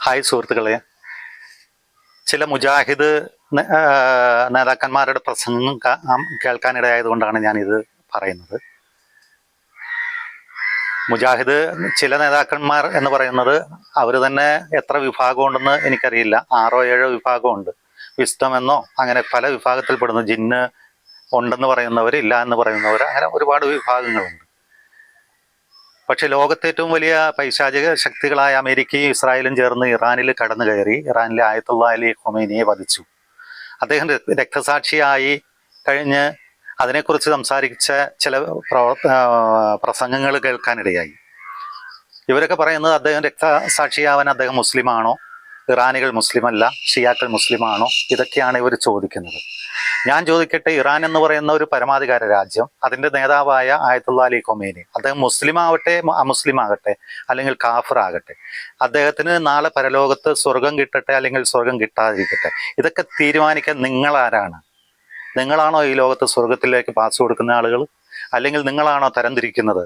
Hi സുഹൃത്തുക്കളെ, ചില മുജാഹിദ് നേതാക്കന്മാരുടെ പ്രസംഗം കേൾക്കാനിടയായതുകൊണ്ടാണ് ഞാനിത് പറയുന്നത്. മുജാഹിദ് ചില നേതാക്കന്മാർ എന്ന് പറയുന്നത് അവർ തന്നെ എത്ര വിഭാഗമുണ്ടെന്ന് എനിക്കറിയില്ല, 6 or 7 വിഭാഗമുണ്ട്. വിസ്ഡം എന്നോ അങ്ങനെ പല വിഭാഗത്തിൽപ്പെടുന്നു. ജിന്ന് ഉണ്ടെന്ന് പറയുന്നവർ, ഇല്ല എന്ന് പറയുന്നവർ, അങ്ങനെ ഒരുപാട് വിഭാഗങ്ങളുണ്ട്. പക്ഷെ ലോകത്തെ ഏറ്റവും വലിയ പൈശാചിക ശക്തികളായ അമേരിക്കയും ഇസ്രായേലും ചേർന്ന് ഇറാനിൽ കടന്നു കയറി ഇറാനിലെ ആയത്തുള്ള അലി ഖൊമൈനിയെ വധിച്ചു. അദ്ദേഹം രക്തസാക്ഷിയായി കഴിഞ്ഞ് അതിനെക്കുറിച്ച് സംസാരിച്ച ചില പ്രസംഗങ്ങൾ കേൾക്കാനിടയായി. ഇവരൊക്കെ പറയുന്നത് അദ്ദേഹം രക്തസാക്ഷിയാവാൻ അദ്ദേഹം മുസ്ലിമാണോ, ഇറാനികൾ മുസ്ലിമല്ല, ഷിയാക്കൾ മുസ്ലിമാണോ, ഇതൊക്കെയാണ് ഇവർ ചോദിക്കുന്നത്. ഞാൻ ചോദിക്കട്ടെ, ഇറാൻ എന്ന് പറയുന്ന ഒരു പരമാധികാര രാജ്യം, അതിൻ്റെ നേതാവായ ആയത്തുള്ള അലി ഖൊമൈനി, അദ്ദേഹം മുസ്ലിം ആവട്ടെ അമുസ്ലിം ആകട്ടെ അല്ലെങ്കിൽ കാഫിർ ആകട്ടെ, അദ്ദേഹത്തിന് നാളെ പരലോകത്ത് സ്വർഗം കിട്ടട്ടെ അല്ലെങ്കിൽ സ്വർഗം കിട്ടാതിരിക്കട്ടെ, ഇതൊക്കെ തീരുമാനിക്കാൻ നിങ്ങളാരാണ്? നിങ്ങളാണോ ഈ ലോകത്ത് സ്വർഗത്തിലേക്ക് പാസ് കൊടുക്കുന്ന ആളുകൾ? അല്ലെങ്കിൽ നിങ്ങളാണോ തരംതിരിക്കുന്നത്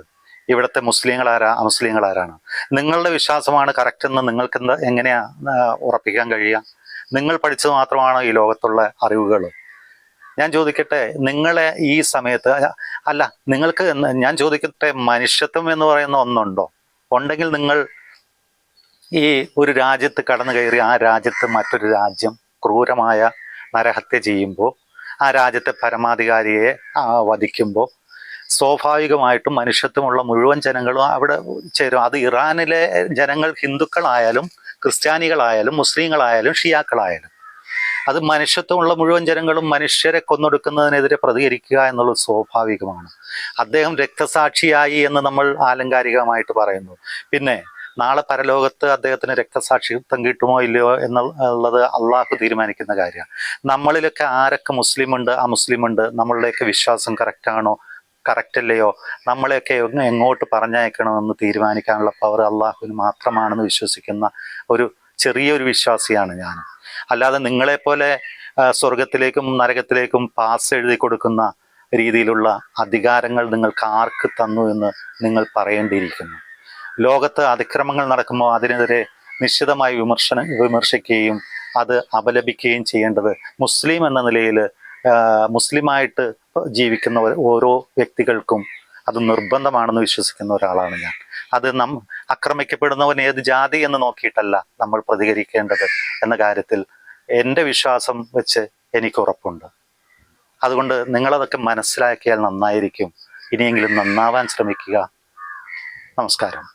ഇവിടുത്തെ മുസ്ലിങ്ങളാരാ അമുസ്ലിങ്ങളാരാണ്? നിങ്ങളുടെ വിശ്വാസമാണ് കറക്റ്റ് എന്ന് നിങ്ങൾക്ക് എങ്ങനെയാ ഉറപ്പിക്കാൻ കഴിയുക? നിങ്ങൾ പഠിച്ചത് മാത്രമാണോ ഈ ലോകത്തുള്ള അറിവുകൾ? ഞാൻ ചോദിക്കട്ടെ, നിങ്ങളെ ഈ സമയത്ത് അല്ല, നിങ്ങൾക്ക് ഞാൻ ചോദിക്കട്ടെ, മനുഷ്യത്വം എന്ന് പറയുന്ന ഒന്നുണ്ടോ? ഉണ്ടെങ്കിൽ നിങ്ങൾ ഈ ഒരു രാജ്യത്ത് കടന്നു കയറി ആ രാജ്യത്ത് മറ്റൊരു രാജ്യം ക്രൂരമായ നരഹത്യ ചെയ്യുമ്പോൾ, ആ രാജ്യത്തെ പരമാധികാരിയെ വധിക്കുമ്പോൾ സ്വാഭാവികമായിട്ടും മനുഷ്യത്വമുള്ള മുഴുവൻ ജനങ്ങളും അവിടെ ചേരും. അത് ഇറാനിലെ ജനങ്ങൾ ഹിന്ദുക്കളായാലും ക്രിസ്ത്യാനികളായാലും മുസ്ലിങ്ങളായാലും ഷിയാക്കളായാലും, അത് മനുഷ്യത്വമുള്ള മുഴുവൻ ജനങ്ങളും മനുഷ്യരെ കൊന്നൊടുക്കുന്നതിനെതിരെ പ്രതികരിക്കുക എന്നുള്ളത് സ്വാഭാവികമാണ്. അദ്ദേഹം രക്തസാക്ഷിയായി എന്ന് നമ്മൾ ആലങ്കാരികമായിട്ട് പറയുന്നു. പിന്നെ നാളെ പരലോകത്ത് അദ്ദേഹത്തിന് രക്തസാക്ഷിത്വം കിട്ടുമോ ഇല്ലയോ എന്നുള്ളത് അള്ളാഹു തീരുമാനിക്കുന്ന കാര്യമാണ്. നമ്മളിലൊക്കെ ആരൊക്കെ മുസ്ലിമുണ്ട് അമുസ്ലിമുണ്ട്, നമ്മളുടെയൊക്കെ വിശ്വാസം കറക്റ്റാണോ കറക്റ്റ് അല്ലയോ, നമ്മളെയൊക്കെ എങ്ങോട്ട് പറഞ്ഞയക്കണമെന്ന് തീരുമാനിക്കാനുള്ള പവർ അള്ളാഹുവിന് മാത്രമാണെന്ന് വിശ്വസിക്കുന്ന ഒരു ചെറിയൊരു വിശ്വാസിയാണ് ഞാൻ. അല്ലാതെ നിങ്ങളെപ്പോലെ സ്വർഗത്തിലേക്കും നരകത്തിലേക്കും പാസ് എഴുതി കൊടുക്കുന്ന രീതിയിലുള്ള അധികാരങ്ങൾ നിങ്ങൾക്ക് ആർക്ക് തന്നു എന്ന് നിങ്ങൾ പറയേണ്ടിയിരിക്കുന്നു. ലോകത്ത് അതിക്രമങ്ങൾ നടക്കുമ്പോൾ അതിനെതിരെ നിശ്ചിതമായി വിമർശിക്കുകയും അത് അപലപിക്കുകയും ചെയ്യേണ്ടത് മുസ്ലിം എന്ന നിലയിൽ, മുസ്ലിമായിട്ട് ജീവിക്കുന്ന ഓരോ വ്യക്തികൾക്കും അത് നിർബന്ധമാണെന്ന് വിശ്വസിക്കുന്ന ഒരാളാണ് ഞാൻ. അത് ആക്രമിക്കപ്പെടുന്നവൻ ഏത് ജാതി എന്ന് നോക്കിയിട്ടല്ല നമ്മൾ പ്രതികരിക്കേണ്ടത് എന്ന കാര്യത്തിൽ എൻ്റെ വിശ്വാസം വെച്ച് എനിക്ക് ഉറപ്പുണ്ട്. അതുകൊണ്ട് നിങ്ങളതൊക്കെ മനസ്സിലാക്കിയാൽ നന്നായിരിക്കും. ഇനിയെങ്കിലും നന്നാവാൻ ശ്രമിക്കുക. നമസ്കാരം.